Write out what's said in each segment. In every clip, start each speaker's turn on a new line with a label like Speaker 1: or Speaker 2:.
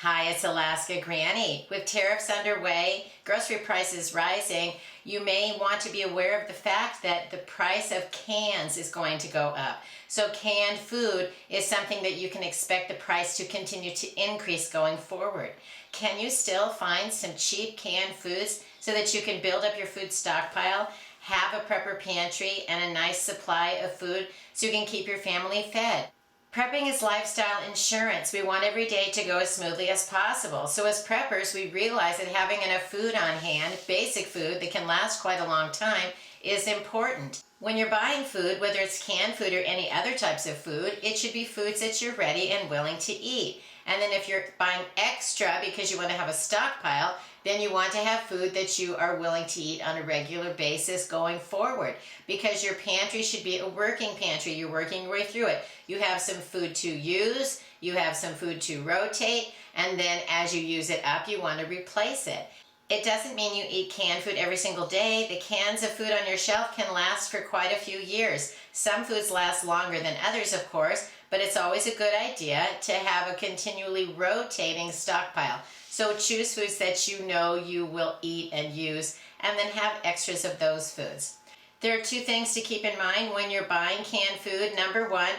Speaker 1: Hi, it's Alaska Granny. With tariffs underway, grocery prices rising, you may want to be aware of the fact that the price of cans is going to go up. So canned food is something that you can expect the price to continue to increase going forward. Can you still find some cheap canned foods so that you can build up your food stockpile, have a prepper pantry, and a nice supply of food so you can keep your family fed? Prepping is lifestyle insurance. We want every day to go as smoothly as possible. So as preppers, we realize that having enough food on hand, basic food that can last quite a long time, is important. When you're buying food, whether it's canned food or any other types of food, it should be foods that you're ready and willing to eat. And then if you're buying extra because you want to have a stockpile, then you want to have food that you are willing to eat on a regular basis going forward, because your pantry should be a working pantry. You're working your way through it. You have some food to use, you have some food to rotate, and then as you use it up, you want to replace it. It doesn't mean you eat canned food every single day. The cans of food on your shelf can last for quite a few years. Some foods last longer than others, of course, but it's always a good idea to have a continually rotating stockpile. So choose foods that you know you will eat and use, and then have extras of those foods. There are two things to keep in mind when you're buying canned food. Number one,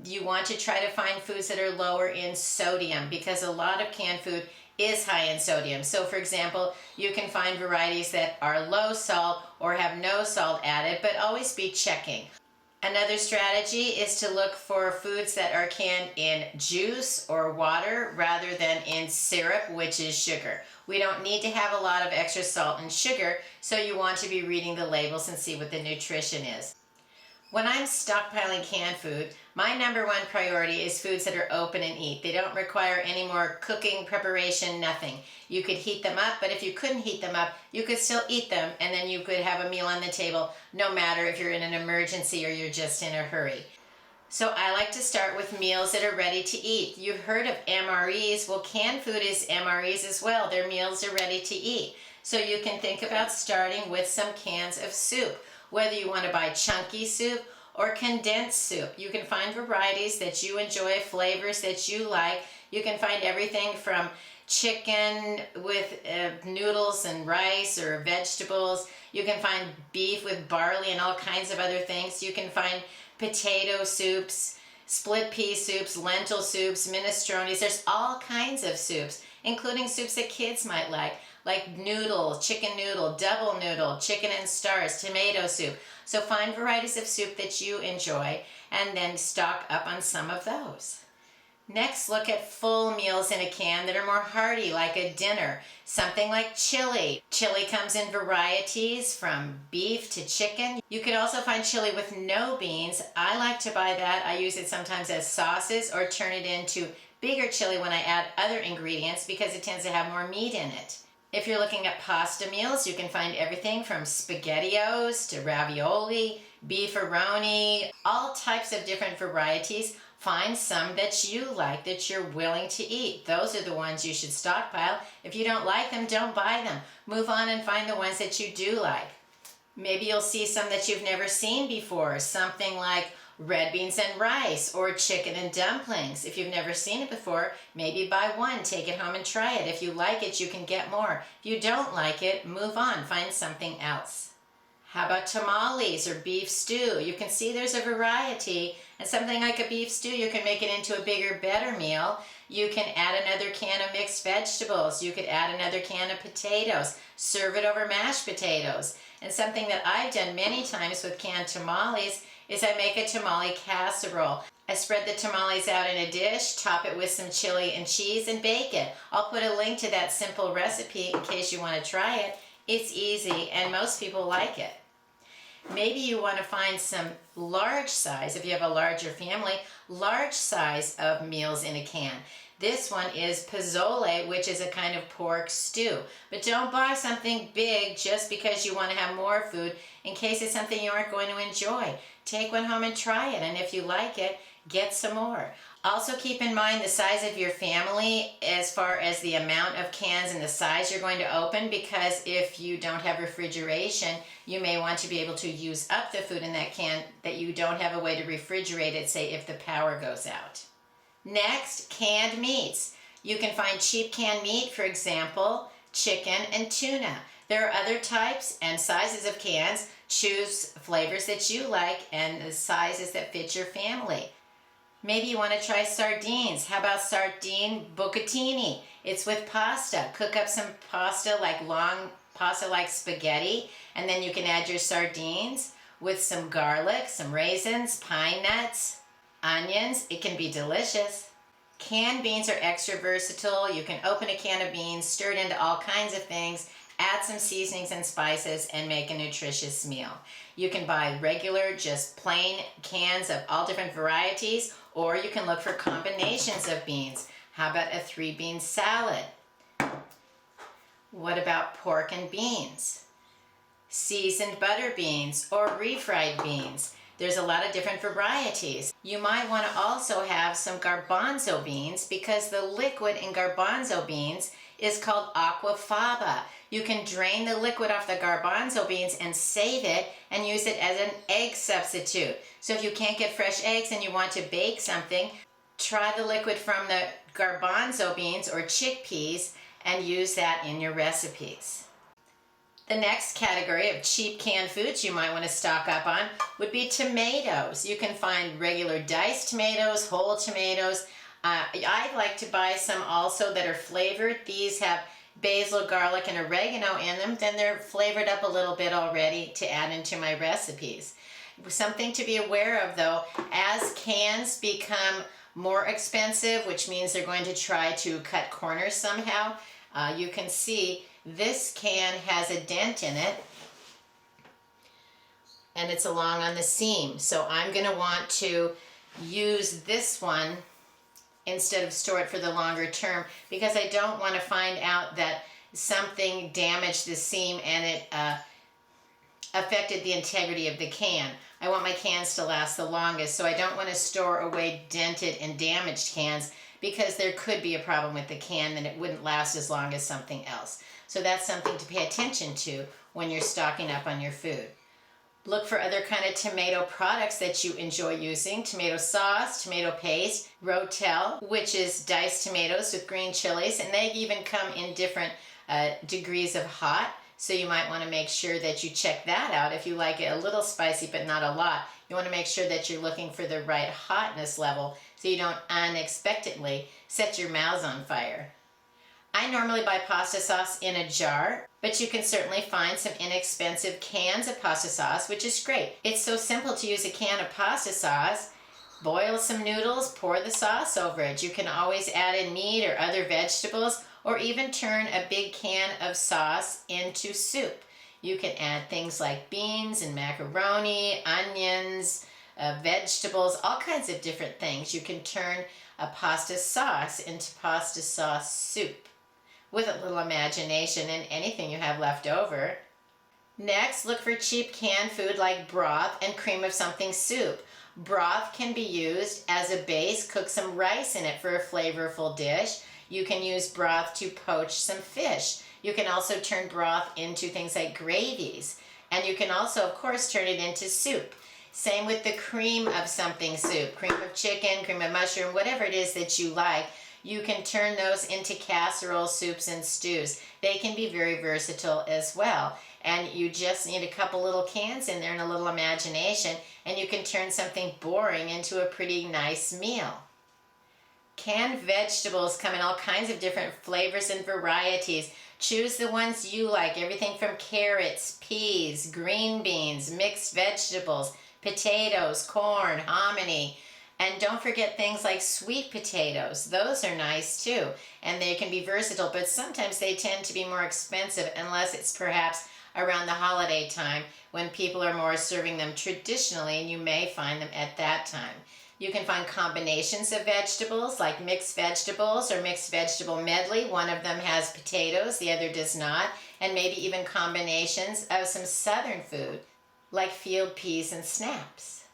Speaker 1: you want to try to find foods that are lower in sodium, because a lot of canned food is high in sodium. So for example, you can find varieties that are low salt or have no salt added, but always be checking. Another strategy is to look for foods that are canned in juice or water rather than in syrup, which is sugar. We don't need to have a lot of extra salt and sugar, so you want to be reading the labels and see what the nutrition is. When I'm stockpiling canned food, my number one priority is foods that are open and eat. They don't require any more cooking, preparation, nothing. You could heat them up, but if you couldn't heat them up, you could still eat them, and then you could have a meal on the table, no matter if you're in an emergency or you're just in a hurry. So I like to start with meals that are ready to eat. You've heard of MREs. Well, canned food is MREs as well. Their meals are ready to eat. So you can think about starting with some cans of soup. Whether you want to buy chunky soup or condensed soup, you can find varieties that you enjoy, flavors that you like. You can find everything from chicken with noodles and rice or vegetables. You can find beef with barley and all kinds of other things. You can find potato soups, split pea soups, lentil soups, minestrones. There's all kinds of soups, including soups that kids might like noodle, chicken noodle, double noodle, chicken and stars, tomato soup. So find varieties of soup that you enjoy and then stock up on some of those. Next, look at full meals in a can that are more hearty, like a dinner. Something like chili. Chili comes in varieties from beef to chicken. You can also find chili with no beans. I like to buy that. I use it sometimes as sauces or turn it into bigger chili when I add other ingredients, because it tends to have more meat in it. If you're looking at pasta meals, you can find everything from SpaghettiOs to ravioli, beefaroni, all types of different varieties. Find some that you like, that you're willing to eat. Those are the ones you should stockpile. If you don't like them, don't buy them. Move on and find the ones that you do like. Maybe you'll see some that you've never seen before, something like red beans and rice or chicken and dumplings. If you've never seen it before, maybe buy one, take it home and try it. If you like it, you can get more. If you don't like it, move on, find something else. How about tamales or beef stew? You can see there's a variety, and something like a beef stew, you can make it into a bigger, better meal. You can add another can of mixed vegetables. You could add another can of potatoes. Serve it over mashed potatoes. And something that I've done many times with canned tamales is I make a tamale casserole. I spread the tamales out in a dish, top it with some chili and cheese, and bake it. I'll put a link to that simple recipe in case you want to try it. It's easy, and most people like it. Maybe you want to find some large size, if you have a larger family, large size of meals in a can. This one is pozole, which is a kind of pork stew. But don't buy something big just because you want to have more food, in case it's something you aren't going to enjoy. Take one home and try it, and if you like it, get some more. Also keep in mind the size of your family as far as the amount of cans and the size you're going to open, because if you don't have refrigeration, you may want to be able to use up the food in that can that you don't have a way to refrigerate it, say if the power goes out. Next, canned meats. You can find cheap canned meat, for example, chicken and tuna. There are other types and sizes of cans. Choose flavors that you like and the sizes that fit your family. Maybe you want to try sardines. How about sardine bucatini? It's with pasta. Cook up some pasta, like long pasta like spaghetti, and then you can add your sardines with some garlic, some raisins, pine nuts, onions. It can be delicious. Canned beans are extra versatile. You can open a can of beans, stir it into all kinds of things, add some seasonings and spices, and make a nutritious meal. You can buy regular, just plain cans of all different varieties, or you can look for combinations of beans. How about a 3-bean salad? What about pork and beans? Seasoned butter beans or refried beans. There's a lot of different varieties. You might want to also have some garbanzo beans because the liquid in garbanzo beans is called aquafaba. You can drain the liquid off the garbanzo beans and save it and use it as an egg substitute. So if you can't get fresh eggs and you want to bake something, try the liquid from the garbanzo beans or chickpeas and use that in your recipes. The next category of cheap canned foods you might want to stock up on would be tomatoes. You can find regular diced tomatoes, whole tomatoes. I like to buy some also that are flavored. These have basil, garlic, and oregano in them. Then they're flavored up a little bit already to add into my recipes. Something to be aware of though, as cans become more expensive, which means they're going to try to cut corners somehow, you can see this can has a dent in it and it's along on the seam. So I'm going to want to use this one instead of store it for the longer term because I don't want to find out that something damaged the seam and it affected the integrity of the can. I want my cans to last the longest, so I don't want to store away dented and damaged cans because there could be a problem with the can and it wouldn't last as long as something else. So that's something to pay attention to when you're stocking up on your food. Look for other kind of tomato products that you enjoy using. Tomato sauce, tomato paste, rotel, which is diced tomatoes with green chilies, and they even come in different degrees of hot. So you might want to make sure that you check that out. If you like it a little spicy but not a lot, you want to make sure that you're looking for the right hotness level so you don't unexpectedly set your mouths on fire. I normally buy pasta sauce in a jar, but you can certainly find some inexpensive cans of pasta sauce, which is great. It's so simple to use a can of pasta sauce. Boil some noodles, pour the sauce over it. You can always add in meat or other vegetables, or even turn a big can of sauce into soup. You can add things like beans and macaroni, onions, vegetables, all kinds of different things. You can turn a pasta sauce into pasta sauce soup with a little imagination and anything you have left over. Next, look for cheap canned food like broth and cream of something soup. Broth can be used as a base. Cook some rice in it for a flavorful dish. You can use broth to poach some fish. You can also turn broth into things like gravies. And you can also, of course, turn it into soup. Same with the cream of something soup. Cream of chicken, cream of mushroom, whatever it is that you like. You can turn those into casserole soups and stews. They can be very versatile as well. And you just need a couple little cans in there and a little imagination, and you can turn something boring into a pretty nice meal. Canned vegetables come in all kinds of different flavors and varieties. Choose the ones you like. Everything from carrots, peas, green beans, mixed vegetables, potatoes, corn, hominy. And don't forget things like sweet potatoes. Those are nice too. And they can be versatile, but sometimes they tend to be more expensive unless it's perhaps around the holiday time when people are more serving them traditionally, and you may find them at that time. You can find combinations of vegetables like mixed vegetables or mixed vegetable medley. One of them has potatoes, the other does not. And maybe even combinations of some southern food like field peas and snaps.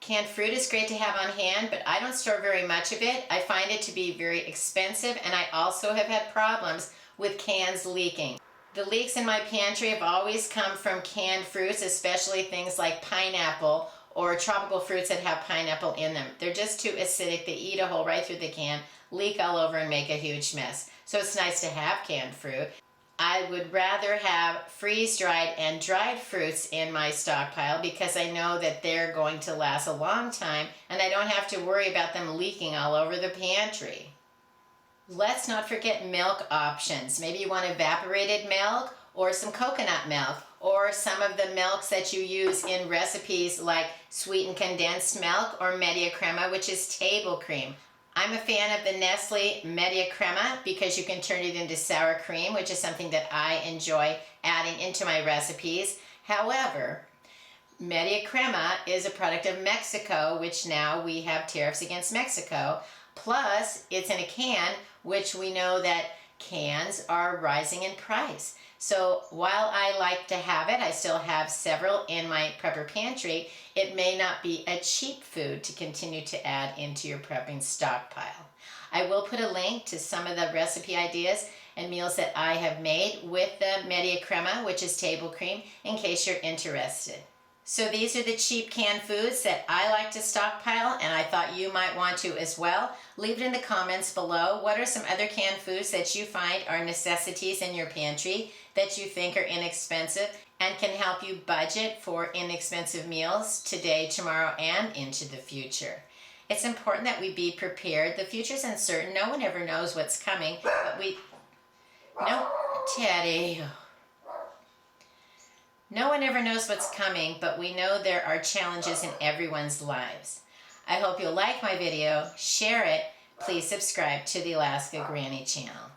Speaker 1: Canned fruit is great to have on hand, but I don't store very much of it. I find it to be very expensive, and I also have had problems with cans leaking. The leaks in my pantry have always come from canned fruits, especially things like pineapple or tropical fruits that have pineapple in them. They're just too acidic. They eat a hole right through the can, leak all over, and make a huge mess. So it's nice to have canned fruit. I would rather have freeze-dried and dried fruits in my stockpile because I know that they're going to last a long time and I don't have to worry about them leaking all over the pantry. Let's not forget milk options. Maybe you want evaporated milk or some coconut milk or some of the milks that you use in recipes like sweetened condensed milk or media crema, which is table cream. I'm a fan of the Nestle Media Crema because you can turn it into sour cream, which is something that I enjoy adding into my recipes. However, Media Crema is a product of Mexico, which now we have tariffs against Mexico. Plus, it's in a can, which we know that cans are rising in price. So while I like to have it, I still have several in my prepper pantry, it may not be a cheap food to continue to add into your prepping stockpile. I will put a link to some of the recipe ideas and meals that I have made with the Media Crema, which is table cream, in case you're interested. So these are the cheap canned foods that I like to stockpile, and I thought you might want to as well. Leave it in the comments below. What are some other canned foods that you find are necessities in your pantry that you think are inexpensive and can help you budget for inexpensive meals today, tomorrow, and into the future? It's important that we be prepared. The future's uncertain. No one ever knows what's coming, but No, Teddy. No one ever knows what's coming, but we know there are challenges in everyone's lives. I hope you'll like my video, share it, please subscribe to the Alaska Granny channel.